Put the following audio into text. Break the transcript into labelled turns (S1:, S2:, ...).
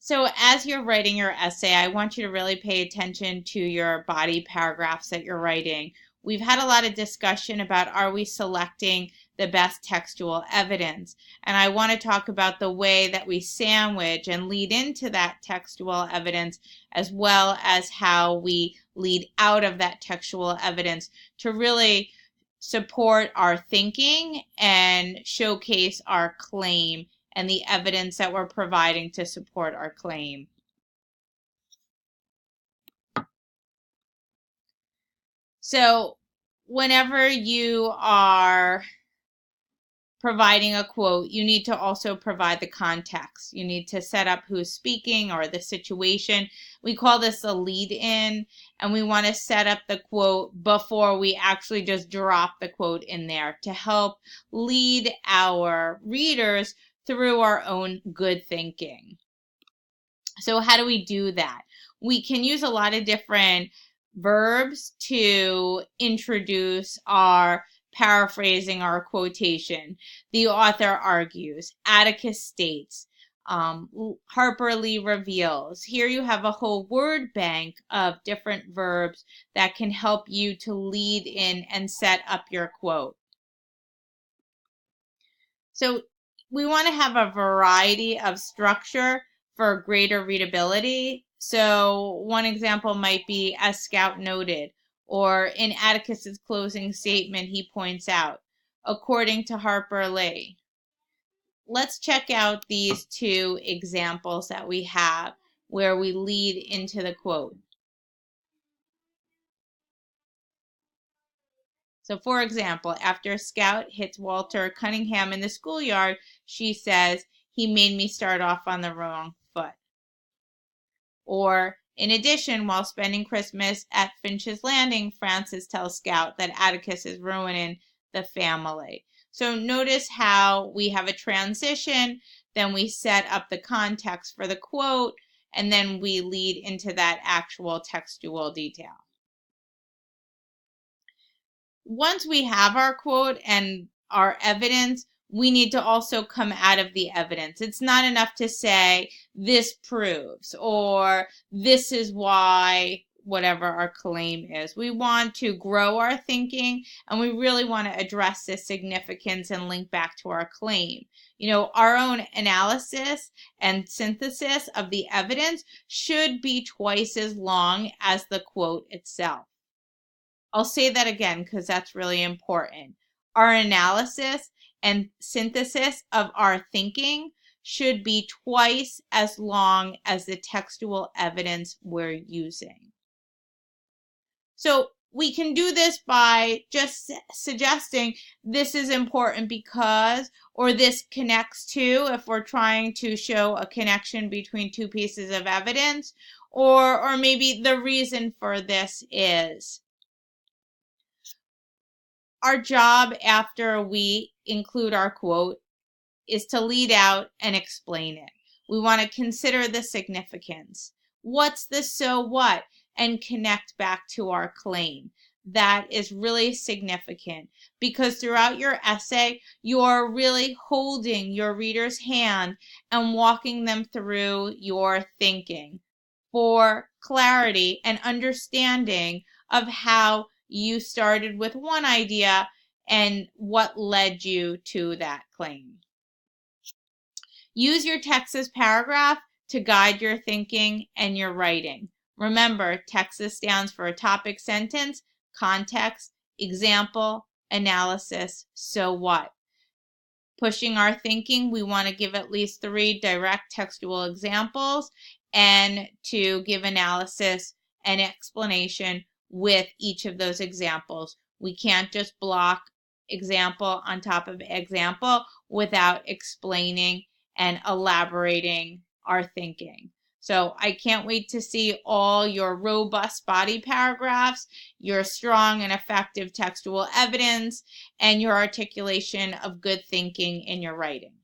S1: So as you're writing your essay, I want you to really pay attention to your body paragraphs that you're writing. We've had a lot of discussion about, are we selecting the best textual evidence? And I want to talk about the way that we sandwich and lead into that textual evidence, as well as how we lead out of that textual evidence to really support our thinking and showcase our claim and the evidence that we're providing to support our claim. So whenever you are providing a quote, you need to also provide the context. You need to set up who's speaking or the situation. We call this a lead-in, and we want to set up the quote before we actually just drop the quote in there to help lead our readers through our own good thinking. So how do we do that? We can use a lot of different verbs to introduce our paraphrasing our quotation. The author argues, Atticus states, Harper Lee reveals. Here you have a whole word bank of different verbs that can help you to lead in and set up your quote. So we want to have a variety of structure for greater readability. So one example might be, as Scout noted, or in Atticus's closing statement, he points out, according to Harper Lee. Let's check out these two examples that we have where we lead into the quote. So for example, after Scout hits Walter Cunningham in the schoolyard, she says, he made me start off on the wrong foot. Or, in addition, while spending Christmas at Finch's Landing, Frances tells Scout that Atticus is ruining the family. So notice how we have a transition, then we set up the context for the quote, and then we lead into that actual textual detail. Once we have our quote and our evidence, we need to also come out of the evidence. It's not enough to say, this proves, or this is why, whatever our claim is. We want to grow our thinking, and we really want to address the significance and link back to our claim. You know, our own analysis and synthesis of the evidence should be twice as long as the quote itself. I'll say that again because that's really important. Our analysis and synthesis of our thinking should be twice as long as the textual evidence we're using. So we can do this by just suggesting this is important because, or this connects to, if we're trying to show a connection between two pieces of evidence, or maybe the reason for this is. Our job after we include our quote is to lead out and explain it. We want to consider the significance. What's the so what? And connect back to our claim. That is really significant because throughout your essay, you're really holding your reader's hand and walking them through your thinking for clarity and understanding of how you started with one idea and what led you to that claim. Use your text as paragraph to guide your thinking and your writing. Remember, text stands for a topic sentence, context, example, analysis, so what. Pushing our thinking, we want to give at least 3 direct textual examples and to give analysis and explanation with each of those examples. We can't just block example on top of example without explaining and elaborating our thinking. So I can't wait to see all your robust body paragraphs, your strong and effective textual evidence, and your articulation of good thinking in your writing.